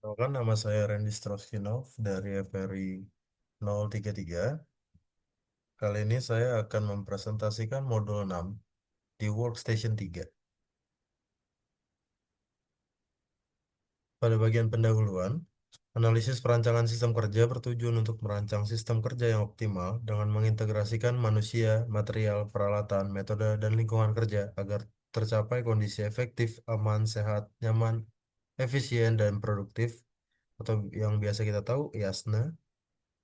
Kan nama saya Randy Stroskinov dari FRI 033. Kali ini saya akan mempresentasikan modul 6 di Workstation 3. Pada bagian pendahuluan, analisis perancangan sistem kerja bertujuan untuk merancang sistem kerja yang optimal dengan mengintegrasikan manusia, material, peralatan, metode, dan lingkungan kerja agar tercapai kondisi efektif, aman, sehat, nyaman, efisien, dan produktif, atau yang biasa kita tahu IASNA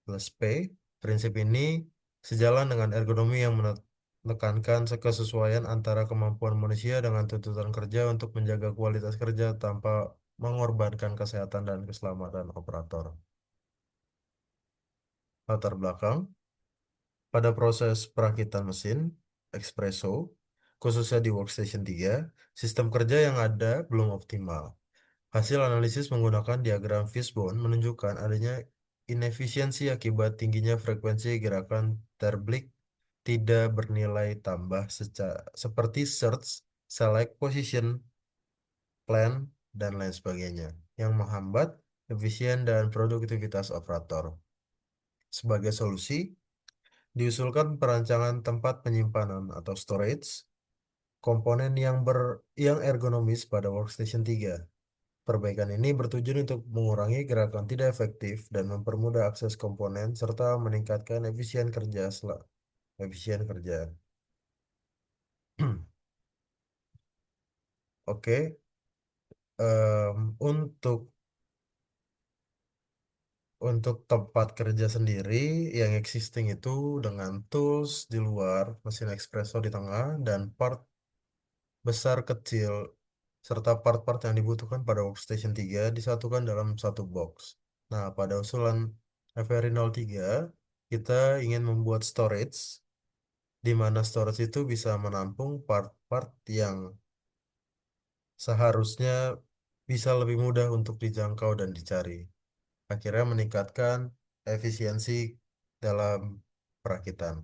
plus P. Prinsip ini sejalan dengan ergonomi yang menekankan kesesuaian antara kemampuan manusia dengan tuntutan kerja untuk menjaga kualitas kerja tanpa mengorbankan kesehatan dan keselamatan operator. Latar belakang, pada proses perakitan mesin, espresso, khususnya di Workstation 3, sistem kerja yang ada belum optimal. Hasil analisis menggunakan diagram fishbone menunjukkan adanya inefisiensi akibat tingginya frekuensi gerakan terbalik tidak bernilai tambah seperti search, select position, plan, dan lain sebagainya, yang menghambat efisien dan produktivitas operator. Sebagai solusi, diusulkan perancangan tempat penyimpanan atau storage, komponen yang ergonomis pada Workstation 3. Perbaikan ini bertujuan untuk mengurangi gerakan tidak efektif dan mempermudah akses komponen serta meningkatkan efisien kerja. Oke, untuk tempat kerja sendiri yang existing itu dengan tools di luar, mesin espresso di tengah, dan part besar kecil serta part-part yang dibutuhkan pada Workstation 3 disatukan dalam satu box. Nah, pada usulan FRI 03, kita ingin membuat storage, di mana storage itu bisa menampung part-part yang seharusnya bisa lebih mudah untuk dijangkau dan dicari. Akhirnya meningkatkan efisiensi dalam perakitan.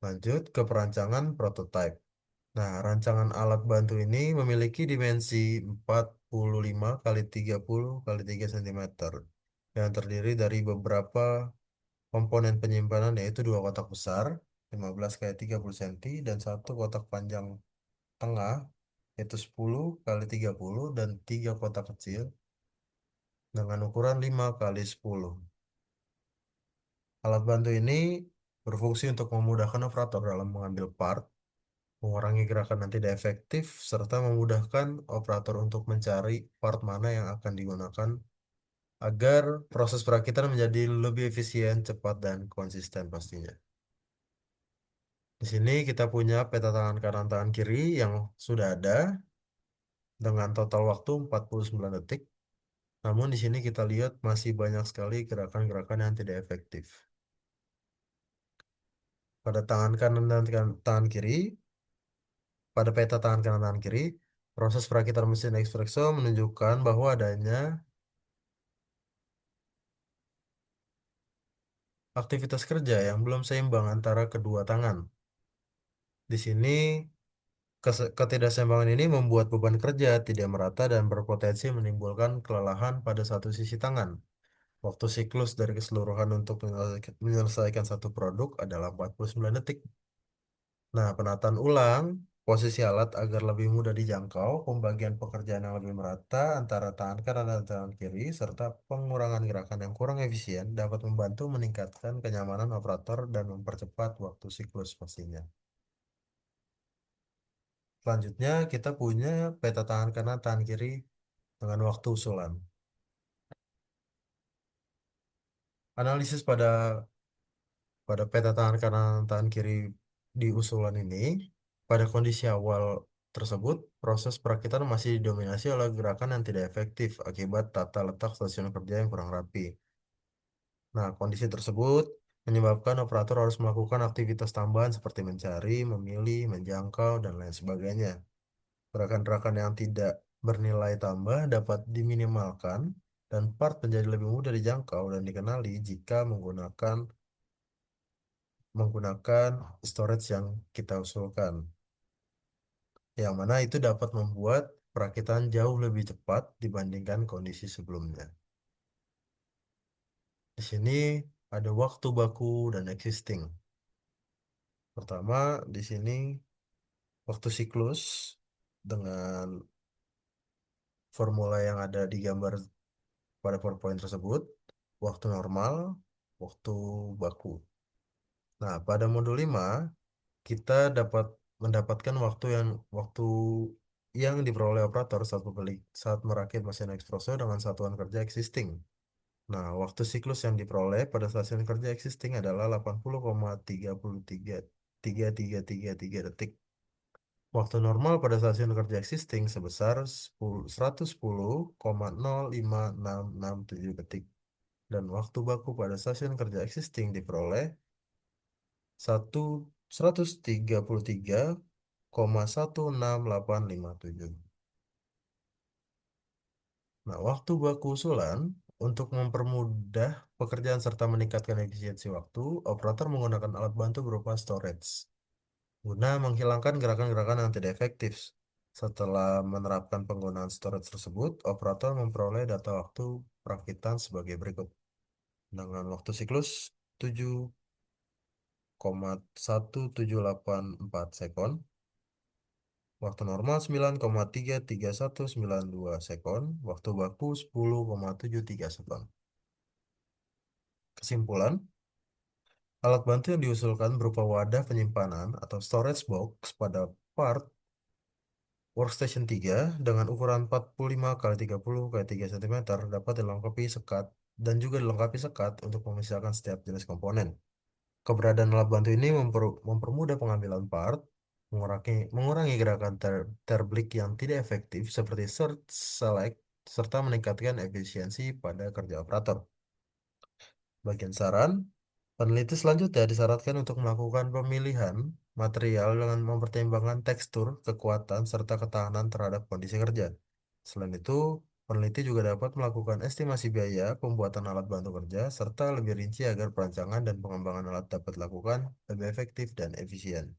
Lanjut ke perancangan prototype. Nah, rancangan alat bantu ini memiliki dimensi 45 kali 30 kali 3 cm yang terdiri dari beberapa komponen penyimpanan, yaitu dua kotak besar 15 kali 30 cm dan satu kotak panjang tengah yaitu 10 kali 30 dan tiga kotak kecil dengan ukuran 5 kali 10. Alat bantu ini berfungsi untuk memudahkan operator dalam mengambil part, mengurangi gerakan yang tidak efektif, serta memudahkan operator untuk mencari part mana yang akan digunakan agar proses perakitan menjadi lebih efisien, cepat, dan konsisten pastinya. Di sini kita punya peta tangan kanan tangan kiri yang sudah ada dengan total waktu 49 detik. Namun di sini kita lihat masih banyak sekali gerakan-gerakan yang tidak efektif. Pada tangan kanan dan tangan kiri, pada peta tangan kanan tangan kiri, proses perakitan mesin espresso menunjukkan bahwa adanya aktivitas kerja yang belum seimbang antara kedua tangan. Di sini ketidakseimbangan ini membuat beban kerja tidak merata dan berpotensi menimbulkan kelelahan pada satu sisi tangan. Waktu siklus dari keseluruhan untuk menyelesaikan satu produk adalah 49 detik. Nah, penataan ulang posisi alat agar lebih mudah dijangkau, pembagian pekerjaan yang lebih merata antara tangan kanan dan tangan kiri, serta pengurangan gerakan yang kurang efisien dapat membantu meningkatkan kenyamanan operator dan mempercepat waktu siklus pastinya. Selanjutnya, kita punya peta tangan kanan, tangan kiri dengan waktu usulan. Analisis pada peta tangan kanan, tangan kiri di usulan ini, pada kondisi awal tersebut, proses perakitan masih didominasi oleh gerakan yang tidak efektif akibat tata letak stasiun kerja yang kurang rapi. Nah, kondisi tersebut menyebabkan operator harus melakukan aktivitas tambahan seperti mencari, memilih, menjangkau, dan lain sebagainya. Gerakan-gerakan yang tidak bernilai tambah dapat diminimalkan dan part menjadi lebih mudah dijangkau dan dikenali jika menggunakan storage yang kita usulkan. Yang mana itu dapat membuat perakitan jauh lebih cepat dibandingkan kondisi sebelumnya. Di sini ada waktu baku dan existing. Pertama, di sini waktu siklus dengan formula yang ada di gambar pada PowerPoint tersebut, waktu normal, waktu baku. Nah, pada modul 5 kita dapat mendapatkan waktu yang diperoleh operator saat merakit mesin espresso dengan satuan kerja existing. Nah, waktu siklus yang diperoleh pada stasiun kerja existing adalah 80,333333 detik. Waktu normal pada stasiun kerja existing sebesar 110,056667 detik. Dan waktu baku pada stasiun kerja existing diperoleh 133,168857. Nah, waktu baku usulan untuk mempermudah pekerjaan serta meningkatkan efisiensi waktu, operator menggunakan alat bantu berupa storage guna menghilangkan gerakan-gerakan yang tidak efektif. Setelah menerapkan penggunaan storage tersebut, operator memperoleh data waktu perakitan sebagai berikut. Dengan waktu siklus 7,1784 sekon, waktu normal 9,33192 sekon, waktu baku 10,73 sekon. Kesimpulan, alat bantu yang diusulkan berupa wadah penyimpanan atau storage box pada part Workstation 3 dengan ukuran 45 kali 30 kali 3 cm dapat dilengkapi sekat dan juga dilengkapi sekat untuk memisahkan setiap jenis komponen. Keberadaan alat bantu ini mempermudah pengambilan part, mengurangi gerakan terbalik yang tidak efektif seperti search, select, serta meningkatkan efisiensi pada kerja operator. Bagian saran, peneliti selanjutnya disyaratkan untuk melakukan pemilihan material dengan mempertimbangkan tekstur, kekuatan, serta ketahanan terhadap kondisi kerja. Selain itu, peneliti juga dapat melakukan estimasi biaya pembuatan alat bantu kerja, serta lebih rinci agar perancangan dan pengembangan alat dapat dilakukan lebih efektif dan efisien.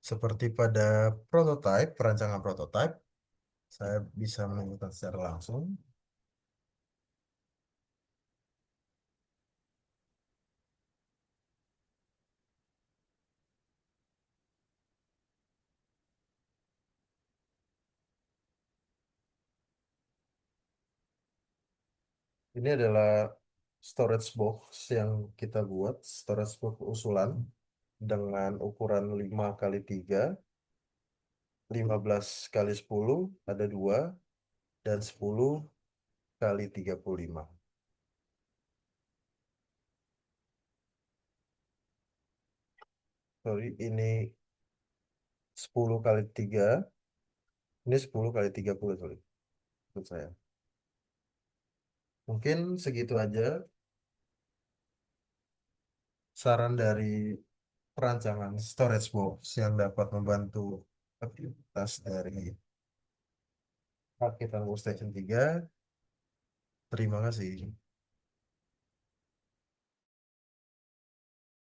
Seperti pada prototype, perancangan prototype, saya bisa menunjukkan secara langsung. Ini adalah storage box yang kita buat, storage box usulan dengan ukuran 5 kali 3, 15 kali 10 ada 2, dan 10 kali 35. Sorry, ini 10 kali 3, ini 10 kali 30, sorry, maksud saya. Mungkin segitu aja saran dari perancangan storage box yang dapat membantu aktivitas dari rakitan workstation 3. Terima kasih.